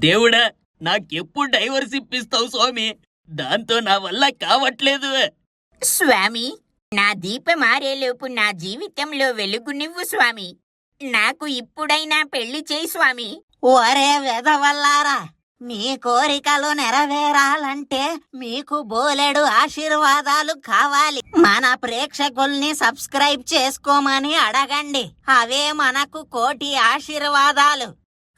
దేవుడా, నాకెప్పుడు డైవర్స్ ఇప్పిస్తావు స్వామి? దాంతో నా వల్ల కావట్లేదు. స్వామి, నా దీపం మారేలోపు నా జీవితంలో వెలుగునివ్వు స్వామి. నాకు ఇప్పుడైనా పెళ్లి చేయి స్వామి. ఒరే వెదవల్లారా, మీ కోరికలు నెరవేరాలంటే మీకు బోలెడు ఆశీర్వాదాలు కావాలి. మన ప్రేక్షకుల్ని సబ్స్క్రైబ్ చేసుకోమని అడగండి, అవే మనకు కోటి ఆశీర్వాదాలు.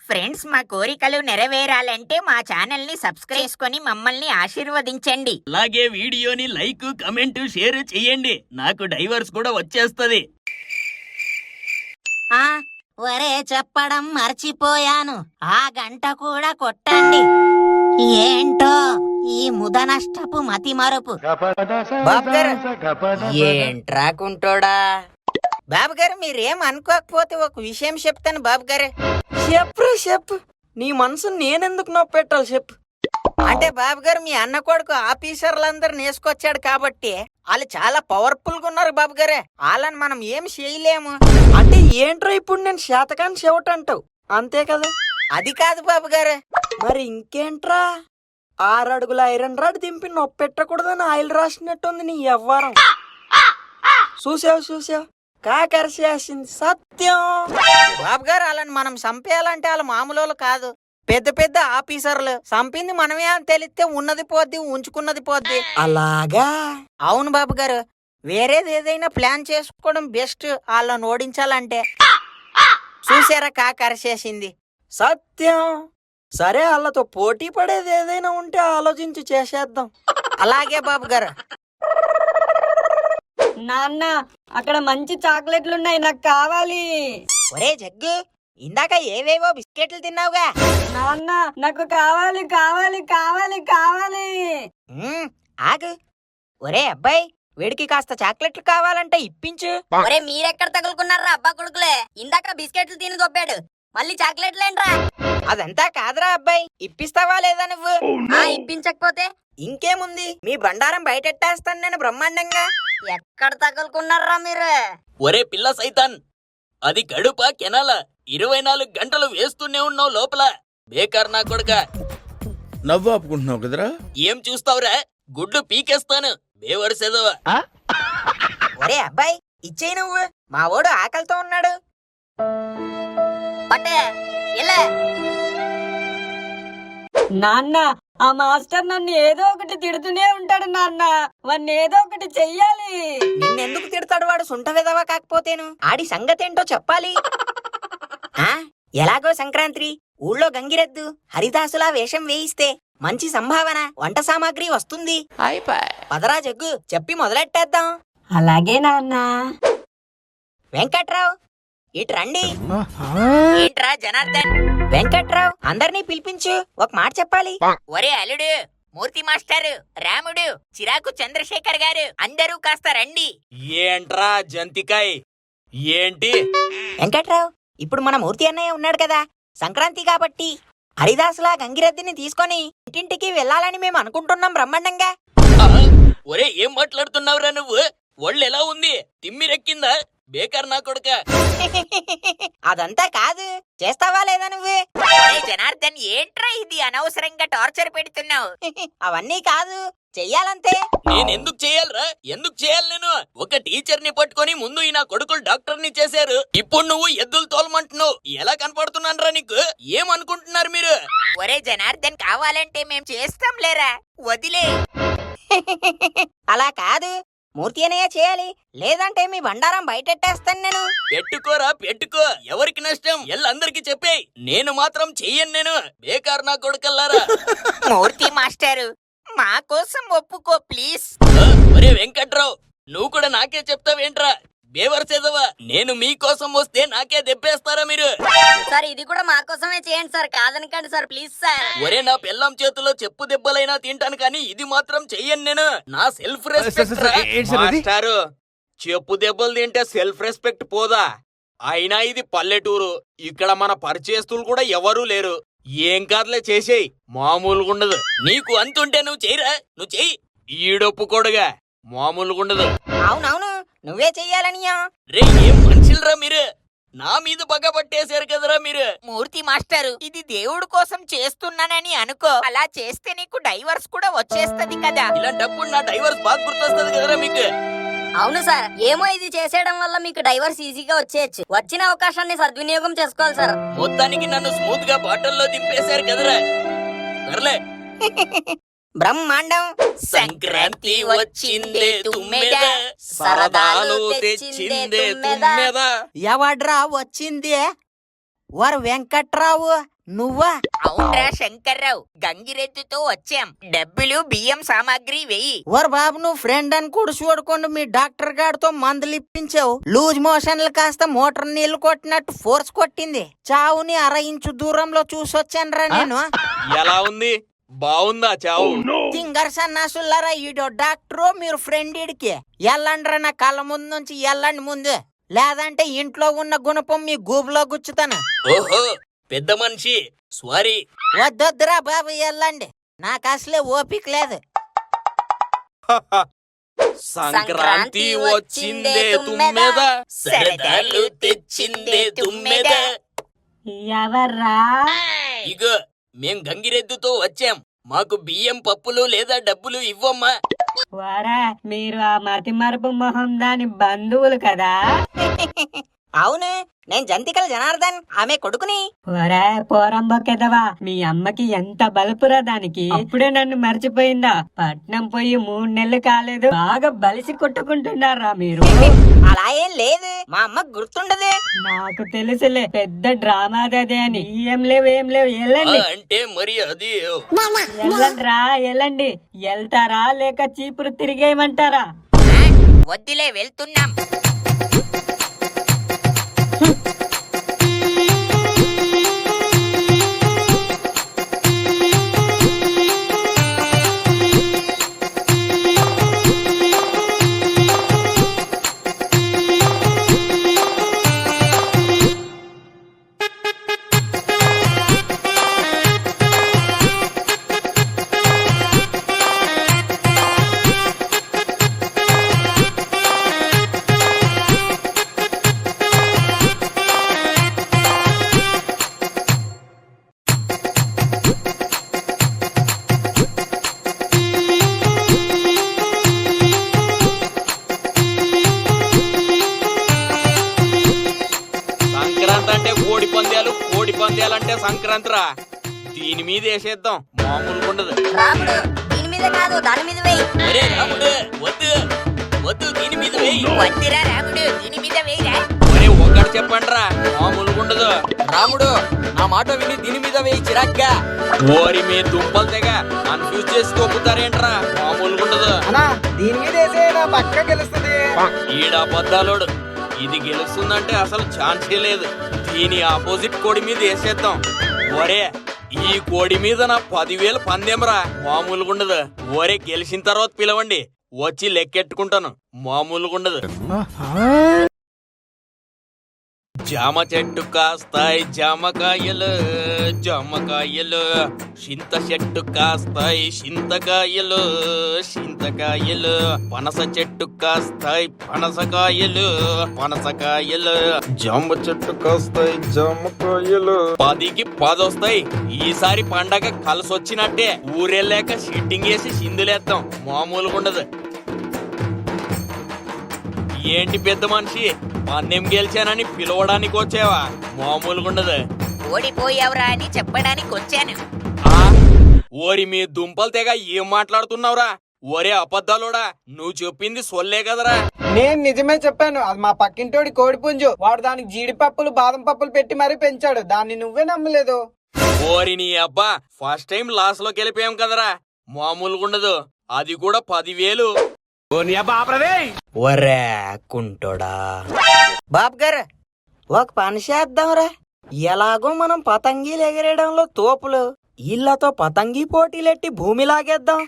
ఫ్రెండ్స్, మా కోరికలు నెరవేరాలంటే మా ఛానల్ ని సబ్స్క్రైబ్ చేసుకొని మమ్మల్ని ఆశీర్వదించండి. అలాగే వీడియోని లైక్, కమెంట్, షేర్ చెయ్యండి. నాకు డైవర్స్ కూడా వచ్చేస్తది. ఆ ఒరే, చెప్పడం మర్చిపోయాను, ఆ గంట కూడా కొట్టండి. ఏంటో ఈ ముదనష్టపు మతిమరుపు. ఏంట్రా కుంటోడా? బాబు గారు, మీరేం అనుకోకపోతే ఒక విషయం చెప్తాను. బాబు గారు, చెప్పు. నీ మనసు నేనెందుకు నొప్పెట్టాలి చెప్పు. అంటే బాబు గారు, మీ అన్న కొడుకు ఆఫీసర్లందరూ నేసుకొచ్చాడు కాబట్టి వాళ్ళు చాలా పవర్ఫుల్ గా ఉన్నారు బాబు గారే. వాళ్ళని మనం ఏం చేయలేము. అంటే ఏంట్రా ఇప్పుడు నేను శాతకాన్ని చెవటంటావు, అంతే కదా? అది కాదు బాబు గారు. మరి ఇంకేంట్రా, 6 అడుగుల ఐరన్ రాడ్ దింపి నొప్పెట్టకూడదని ఆయిల్ రాసినట్టుంది నీ ఎవ్వరం. చూసావు కాకరిసేసింది సత్యం. బాబు గారు, వాళ్ళని మనం చంపేయాలంటే వాళ్ళు మామూలు కాదు, పెద్ద పెద్ద ఆఫీసర్లు. చంపింది మనమే అని తెలిస్తే ఉన్నది పోద్ది, ఉంచుకున్నది పోద్ది. అలాగా? అవును బాబు గారు, వేరేది ఏదైనా ప్లాన్ చేసుకోవడం బెస్ట్ వాళ్ళని ఓడించాలంటే. చూసారా కాకరిసేసింది. సత్యం. సరే, వాళ్ళతో పోటీ పడేది ఏదైనా ఉంటే ఆలోచించి చేసేద్దాం. అలాగే బాబు గారు. నాన్న, అక్కడ మంచి చాక్లెట్లున్నాయి, నాకు కావాలి. ఒరే జగ్గు, ఇందాక ఏవేవో బిస్కెట్లు తిన్నావుగా. నాన్న, నాకు కావాలి కావాలి కావాలి కావాలి. ఆగు. ఒరే అబ్బాయి, వీడికి కాస్త చాక్లెట్లు కావాలంటే ఇప్పించు. ఒరే, మీరెక్కడ తగులుకున్నారా అబ్బా కొడుకులే? ఇందాక బిస్కెట్లు తిని దొబ్బాడు, మళ్ళీ చాక్లెట్లేంట్రా? అదంతా కాదురా అబ్బాయి, ఇప్పిస్తావా లేదా నువ్వు? ఇప్పించకపోతే ఇంకేముంది, మీ బండారం బయటెట్టేస్తాను నేను బ్రహ్మాండంగా. ఎక్కడ తగులుకున్నారా మీరు? ఒరే పిల్ల సైతాన్, అది కడుప కెనాల? 24 గంటలు వేస్తూనే ఉన్నావు లోపల. బేకార్ నా కొడుక. నవ్వు ఆపుకుంటున్నావు కదరా? ఏం చూస్తావురా? గుడ్లు పీకేస్తాను. బేవర్సేదవా. ఒరే అబ్బాయి, ఇచ్చేయి నువ్వు, మా ఓడు ఆకలితో ఉన్నాడు. పట్టే ఇలా నాన్న, ఆ మాస్టర్ నన్ను ఏదో ఒకటి తిడుతూనే ఉంటాడు నాన్న, వాడిని ఏదో ఒకటి చెయ్యాలి. నిన్నెందుకు తిడతాడు వాడు? సుంట విధవా కాకపోతేను. ఆడి సంగతేంటో చెప్పాలి. ఎలాగో సంక్రాంతి, ఊళ్ళో గంగిరెద్దు హరిదాసులా వేషం వేయిస్తే మంచి సంభావన, వంట సామాగ్రి వస్తుంది. పదరా జగ్గు, చెప్పి మొదలెట్టేద్దాం. అలాగే నాన్న. వెంకట్రావు, ఇటు రండి. ఏంట్రా జనార్దన్? వెంకట్రావు, అందరినీ పిలిపించు, ఒక మాట చెప్పాలి. ఒరే అల్లుడు, మూర్తి మాస్టారు, రాముడు, చిరాకు చంద్రశేఖర్ గారు, అందరూ కాస్త రండి. ఏంట్రా జంతికాయ్? ఏంటి? వెంకట్రావు, ఇప్పుడు మన మూర్తి అన్నయ్య ఉన్నాడు కదా, సంక్రాంతి కాబట్టి హరిదాసులా గంగిరెద్దిని తీసుకొని ఇంటింటికి వెళ్ళాలని మేము అనుకుంటున్నాం బ్రహ్మాండంగా. ఒరే, ఏం మాట్లాడుతున్నావురా నువ్వు? ఒళ్ళు ఎలా ఉంది? తిమ్మిరెక్కిందా? బేకార్ నా కొడుక. అదంతా కాదు, చేస్తావా లేదా నువ్వు? ఒరే జనార్దన్, ఏంట్రా ఇది అనవసరంగా టార్చర్ పెడుతున్నావు? అవన్నీ కాదు, చెయ్యాలంతే. నేనెందుకు చేయాలరా? ఎందుకు చేయాలి నేను? ఒక టీచర్ ని పట్టుకొని ముందు ఈ నా కొడుకులు డాక్టర్ ని చేశారు, ఇప్పుడు నువ్వు ఎద్దులు తోలమంటున్నావు. ఎలా కనపడుతున్నానరా నీకు? ఏమనుకుంటున్నారు మీరు? ఒరే జనార్దన్, కావాలంటే మేం చేస్తాం లేరా, వదిలే. అలా కాదు, మూర్తి అన్నయ్య చేయాలి, లేదంటే మీ బండారం బయటెట్టేస్తాను నేను. పెట్టుకోరా పెట్టుకో, ఎవరికి నష్టం? ఎల్లందరికి చెప్పేయ్, నేను మాత్రం చెయ్యను. నేను బేకార్ నా కొడుకల్లారా. మూర్తి మాస్టారు, మా కోసం ఒప్పుకో ప్లీజ్. ఒరే వెంకట్రావు, నువ్వు కూడా నాకే చెప్తావేంట్రా? బేవర్సేదవా, నేను మీకోసం వస్తే నాకే దెబ్బేస్తారా మీరు? సార్, ఇది కూడా మా కోసమే చేయండి సార్, కాదనకండి సార్, ప్లీజ్ సార్. ఒరే, నా పెళ్ళాం చేతిలో చెప్పు దెబ్బలైనా తింటాను, కానీ ఇది మాత్రం చెయ్యను నేను. నా సెల్ఫ్ రెస్పెక్ట్. మాస్టారు, చెప్పు దెబ్బలు తింటే సెల్ఫ్ రెస్పెక్ట్ పోదా? అయినా ఇది పల్లెటూరు, ఇక్కడ మన పరిచయస్తులు కూడా ఎవరూ లేరు. ఏం కాదులే, చేసేయ్, మామూలుగా ఉండదు. నీకు అంతుంటే నువ్వు చెయ్యరా? నువ్వు చెయ్యి. ఈడొప్పుకోడుగా, మామూలుగా ఉండదు. అవునవును, నువ్వే చెయ్యాలనియా. రే, ఏం మనుషులరా మీరు? నా మీద పగ పట్టేశారు కదరా మీరు. మూర్తి మాస్టారు, ఇది దేవుడు కోసం చేస్తున్నానని అనుకో. అలా చేస్తే నీకు డైవర్స్ కూడా వచ్చేస్తది కదా. ఇలాంటప్పుడు నా డైవర్స్ బాగా గుర్తొస్తుంది కదరా మీకు. అవును సార్, ఏమో ఇది చేసేయడం వల్ల మీకు డైవర్స్ ఈజీగా వచ్చేయచ్చు. వచ్చిన అవకాశాన్ని సద్వినియోగం చేసుకోవాలి సార్. మొత్తానికి నన్ను స్మూత్ గా బాటల్లో దింపేశారు కదరా. సర్లే, బ్రహ్మాండం. సంక్రాంతి వచ్చిందే తుమ్మెద, సరదాలు తెచ్చిందే తుమ్మెద. ఎవడ్రా వచ్చింది? వారు వెంకట్రావు నువ్వా? అవునరా శంకర్రావు, గంగిరెద్దుతో వచ్చాం. డబ్బులు బియ్యం సామాగ్రి వెయ్యి. ఓర్ బాబు, నువ్వు ఫ్రెండ్ అని కూడా చూడకుండా మీ డాక్టర్ గారితో మందులు ఇప్పించావు. లూజ్ మోషన్లు కాస్త మోటార్ నీళ్లు కొట్టినట్టు ఫోర్స్ కొట్టింది. చావుని 1/2 ఇంచు దూరంలో చూసొచ్చానురా నేను. ఎలా ఉంది? బాగుందా చావు? తింగర్ సన్నాసులారా, ఈడో డాక్టరు, మీరు ఫ్రెండ్ ఇడికి. ఎల్లండ్రా, నా కళ్ళ ముందు నుంచి ఎల్లండి ముందు, లేదంటే ఇంట్లో ఉన్న గుణపం మీ గూబులో గుచ్చుతాను. ఓహో, పెద్ద మనిషి, సారీ. వద్దొద్దురా బాబు, ఎల్లండి, నాకు అసలే ఓపిక లేదు. సంక్రాంతి వచ్చిందే తుమ్మెద, సరదాలు తెచ్చిందే తుమ్మెద. ఎవర్రా? ఇగో మేం గంగిరెద్దుతో వచ్చాం. మాకు బియ్యం పప్పులు లేదా డబ్బులు ఇవ్వమ్మా. వారా, మీరు ఆ మతి మరపు మొహం దాని బంధువులు కదా? అవును, నేను జంతికల జనార్దన్, ఆమె కొడుకుని. ఒరే పోరంబొక్కెదవా, మీ అమ్మకి ఎంత బలుపురా దానికి. అప్పుడే నన్ను మర్చిపోయిందా? పట్నం పోయి 3 నెలలు కాలేదు, బాగా బలిసి కొట్టుకుంటున్నారా మీరు? అలా ఏం లేదు, మా అమ్మ గుర్తుండదు. నాకు తెలుసులే, పెద్ద డ్రామాదే అని. ఏం లేవు వెళ్ళండి. అంటే మరి అది వెళ్ళండిరా, వెళ్ళండి. వెళ్తారా లేక చీపురు తిరిగేయమంటారా? వద్దులే, వెళ్తున్నాం. సంక్రాంతి అంటే కోడి పందాలంటే సంక్రాంతిరా. దీని మీద వేసేద్దాం, మామూలుగా ఉండదు. రాముడు, దీని మీద కాదు దాని మీద వెయ్యి. ఒరే రాముడు, వద్దు దీని మీద వెయ్యి. వద్దురా రాముడు, దీని మీద వేయరా. ఒరే ఒక్కడు చెప్పండిరా, మామూలుగా ఉండదు. రాముడు, నా మాట విని దీని మీద వెయ్యి చిరాగ్గా. ఓరి మీ దుంపలు తెగ కన్ఫ్యూజ్ చేసి తొక్కుతారేంట్రా, మామూలుగా ఉండదు. దీని మీద వేసే నా పక్క గెలుస్తుంది. ఈడ అబద్ధాలోడు. ఇది గెలుస్తుందంటే అసలు ఛాన్సే లేదు. దీని ఆపోజిట్ కోడి మీద వేసేద్దాం. ఒరే, ఈ కోడి మీద నా 10,000 పందెంరా, మామూలుగా ఉండదు. ఒరే, గెలిచిన తర్వాత పిలవండి, వచ్చి లెక్కెట్టుకుంటాను, మామూలుగా ఉండదు. జామ చెట్టు కాస్తాయి జామకాయలు, చింత చెట్టు కాస్తాయి చింతకాయలు, పనస చెట్టు కాస్తాయి పనసకాయలు, జామ చెట్టు కాస్తాయి జామకాయలు. 10కి 10 వస్తాయి. ఈసారి పండగ కలిసొచ్చినట్టే. ఊరెళ్ళాక షిట్టింగ్ వేసి సిందులేద్దాం, మామూలుగా ఉండదు. ఏంటి పెద్ద మనిషి, పందెం గెలిచానని పిలవడానికి వచ్చావా? మామూలుగా ఉండదు. ఓడిపోయావురా అని చెప్పడానికి వచ్చాను. ఓరి మీ దుంపలు తెగ ఏం మాట్లాడుతున్నావురా? ఒరే అబద్ధాలోడా, నువ్వు చెప్పింది సొల్లే కదరా. నేను నిజమే చెప్పాను. అది మా పక్కింటోడి కోడిపుంజు. వాడు దానికి జీడిపప్పులు బాదం పప్పులు పెట్టి మరీ పెంచాడు. దాన్ని నువ్వే నమ్మలేదు. ఓరి నీ అబ్బా, ఫస్ట్ టైం లాస్ లోకి వెళ్ళిపోయాం కదరా, మామూలుగా ఉండదు. అది కూడా 10,000. ఒరే కుంటోడా. బాబు గారు, ఒక పని చేద్దాంరా. ఎలాగో మనం పతంగీలు ఎగరేయడంలో తోపులు, ఇళ్లతో పతంగి పోటీలెట్టి భూమి లాగేద్దాం.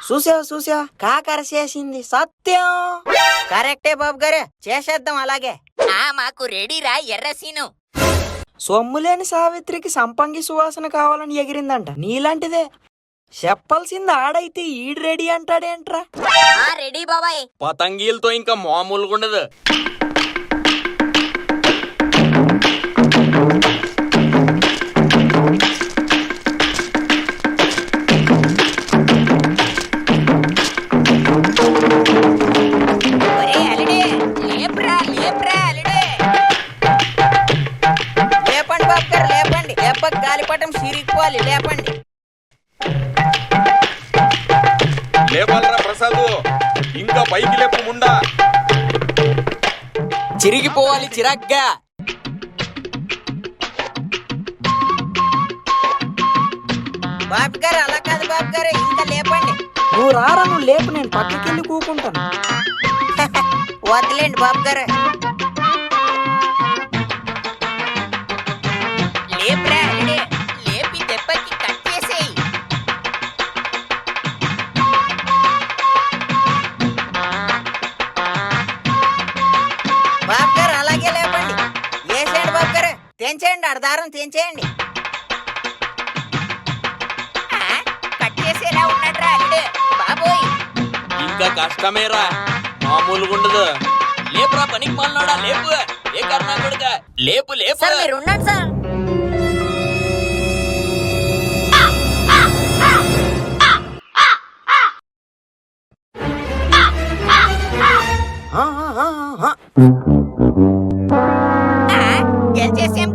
చూసావు కాకర చేసింది సత్యం. కరెక్టే బాబు గారు, చేసేద్దాం అలాగే. మాకు రెడీరా ఎర్రసీను. సొమ్ములేని సావిత్రికి సంపంగి సువాసన కావాలని ఎగిరిందంట. నీలాంటిదే చెప్పాల్సింది ఆడైతే ఈడు రెడీ అంటాడేంట్రా. రెడీ బాబాయ్. పతంగీలతో ఇంకా మామూలుగా ఉండదు. లేపాలరా ప్రసాదు, ఇంకా పైకి లేపు ముండా. చిరిగిపోవాలి చిరాగ్గా. బాబు గారు అలా కాదు బాబు గారు, ఇంకా లేపండి. నువ్వు రారా, నువ్వు లేపు, నేను పక్కకెళ్ళి కూకుంటాను. వదిలేండి బాబు గారు. లేపురా అల్లుడు, లేపి దెబ్బకి కట్ చేసేయి. బాబు గారు అలాగే లేపండి. వేసేయండి బాబు గారు, తెంచేయండి, అడదారం తెంచేయండి. కట్ చేసేలా ఉన్నట్రా అల్లుడు. బాబోయ్, ఇంకా కష్టమేరా, మామూలుగా ఉండదు. లేపురా పనికి మాలనోడా, లేపు. ఏ కర్ణా కొడుక, లేపు లేపు. సార్ మీరు ఉండండి సార్.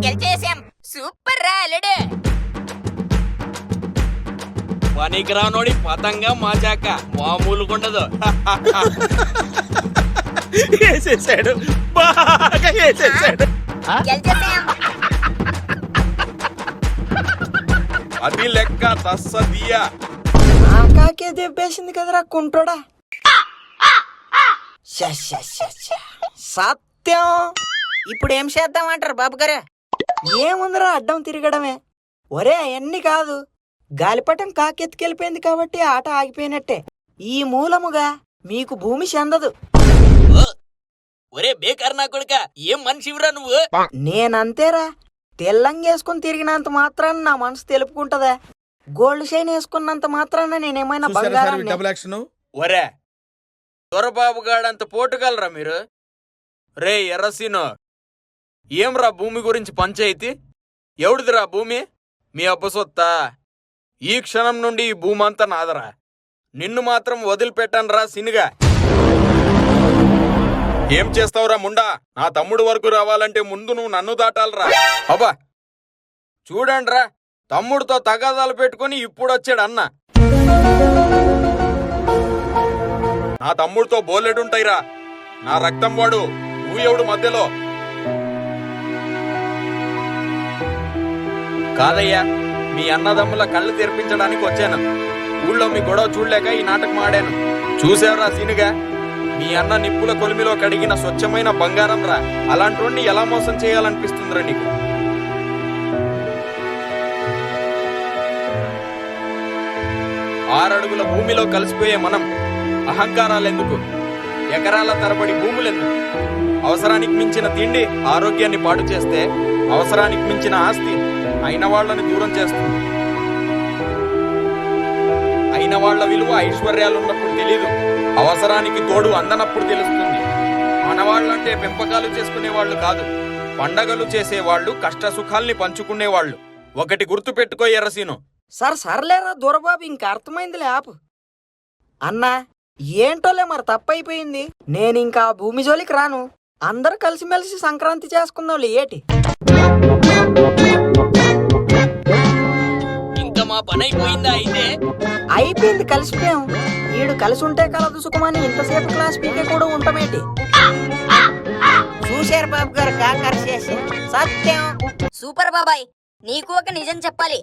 గెలిచేసాం. సూపర్ రా అల్లుడు. పనికి రానోడి పతంగా మాచాక మామూలుగా ఉండదు. వేసేసాడు, బాగా వేసేసాడు. గెలిచేసాం. అది లెక్క తస్సదియా. నాకాకే దెబ్బేసింది కదరా కుంటోడా. శ, శ, శ, శ. సత్యం. ఇప్పుడు ఏం చేద్దామంటారు బాబు గారు? ఏముందిరా, అడ్డం తిరగడమే. ఒరే అవన్నీ కాదు, గాలిపటం కాకెత్తుకెళ్ళిపోయింది కాబట్టి ఆట ఆగిపోయినట్టే. ఈ మూలముగా మీకు భూమి చెందదు. ఒరే బేకర్నా కొడుక, ఏం మనిషివిరా నువ్వు? నేనంతేరా, తెల్లంగేసుకుని తిరిగినంత మాత్రాన నా మనసు తెలుపుకుంటదా? గోల్డ్ షైన్ వేసుకున్నంత మాత్రాన నేనేమైనా చూసారా సార్ ఈ బంగారాన్ని? Double action? ఒరే దొరబాబు గాడంత పోటుగలరా మీరు? రే ఎర్రసీను, ఏంరా భూమి గురించి పంచాయితీ? ఎవడిదిరా భూమి? మీ అబ్బ సొత్తా? ఈ క్షణం నుండి ఈ భూమి అంతా నాదరా. నిన్ను మాత్రం వదిలిపెట్టానురా సినిగా. ఏం చేస్తావురా ముండా? నా తమ్ముడు వరకు రావాలంటే ముందు నువ్వు నన్ను దాటాలరా. అబ్బా చూడండిరా, తమ్ముడితో తగాదాలు పెట్టుకుని ఇప్పుడొచ్చాడు అన్న. నా తమ్ముడితో బోలెడుంటాయిరా. నా రక్తం వాడు, నువ్వు ఎవడు మధ్యలో? కాదయ్యా, మీ అన్నదమ్ముల కళ్ళు తెరిపించడానికి వచ్చాను. ఊళ్ళో మీ గొడవ చూడలేక ఈ నాటకం ఆడాను. చూసావురా సీనుగా, మీ అన్న నిప్పుల కొలిమిలో కడిగిన స్వచ్ఛమైన బంగారం రా. అలాంటి ఎలా మోసం చేయాలనిపిస్తుందిరా నీకు? 6 అడుగుల భూమిలో కలిసిపోయే మనం అహంకారాలెందుకు? ఎకరాల తరబడి భూములెందుకు? అవసరానికి మించిన తిండి ఆరోగ్యాన్ని పాడు చేస్తే, అవసరానికి మించిన ఆస్తి అయిన వాళ్లను దూరం చేస్తుంది. అయిన వాళ్ల విలువ ఐశ్వర్యాలున్నప్పుడు తెలీదు, అవసరానికి తోడు అందనప్పుడు తెలుస్తుంది. మనవాళ్ళంటే పెంపకాలు చేసుకునేవాళ్లు కాదు, పండగలు చేసేవాళ్లు, కష్ట సుఖాల్ని పంచుకునేవాళ్లు. ఒకటి గుర్తు పెట్టుకో ఎర్రసీను. సర్లేరా దొరబాబు, ఇంక అర్థమైందిలే, ఆపు. అన్నా ఏంటోలే, మరి తప్పైపోయింది. నేనింకా ఆ భూమి జోలికి రాను. అందరు కలిసిమెలిసి సంక్రాంతి చేసుకుందాంలే, ఏటి? ఇంకా మా పని అయిపోయిందా? అయితే అయిపోయింది, కలిసిపోయాం. ఈడు కలిసి ఉంటే కలదు సుఖమని ఇంతసేపు క్లాస్ పీకే కూడా ఉంటామేటి? చూశారు బాబు గారు కాకర చేసి. సత్యం. సూపర్ బాబాయ్, నీకు ఒక నిజం చెప్పాలి.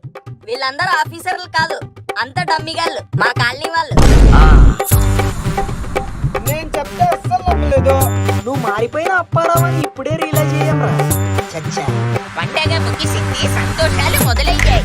వీళ్ళందరూ ఆఫీసర్లు కాదు, అంత డమ్మిగాళ్ళు, మా కాలనీ వాళ్ళు. నేను చెప్తే అస్సలు నమ్మలేదు. నువ్వు మారిపోయిన అప్పారావు అని ఇప్పుడే రియలైజ్ అయ్యాం రా. చచ్చా. పండగ ముగిసింది, సంతోషాలు మొదలయ్యాయి.